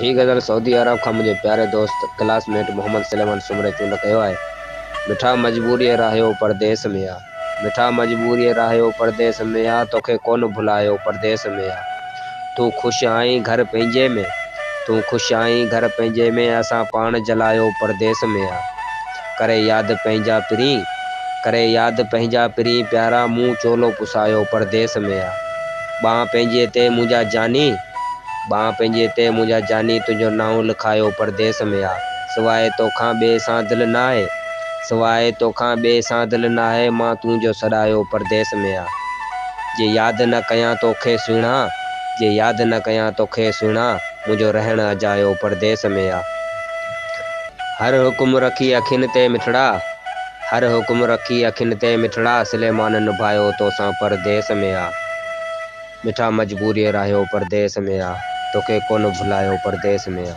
ही गज़ल सऊदी अरब का मुझे प्यारे दोस्त क्लासमेट मोहम्मद सलेमान सुमरे चूंड कयो आहे। मिठा मजबूरी रहियो परदेस में आ, मिठा मजबूरी रहियो परदेस में आ, तोखे कोन भुलायो परदेस में आ। तू खुश आई घर पंहिंजे में, तू खुश आई घर पंहिंजे में, असां पाण जलायो परदेस में आ। करे याद पंहिंजा पिरी, करे याद पंहिंजा पिरी, प्यारा मुंह चोलो पुसायो परदेस में आ। बां पंहिंजे ते मुंहिंजा जानी, बां पंहिंजे ते मुंहिंजा जानी, तुंहिंजो नाम लिखायो परदेस में आ। सवाइ तोखां ॿिए सां दिलि न आहे, सवाइ तोखां ॿिए सां दिलि न आहे, मां तुंहिंजो सॾायो परदेस में आ। जे यादि न कयां तोखे सुहिणा, जे यादि न कयां तोखे सुहिणा, मुंहिंजो रहणु अजायो परदेस में आ। हर हुकुम रखी अखियुनि ते मिठड़ा, हर हुकुम रखी अखियुनि ते मिठड़ा, सलेमान निभायो तोसां परदेस में आ। मिठा मजबूरी रहियो परदेस में आ, तोखे कोन भुलायो परदेस में आ।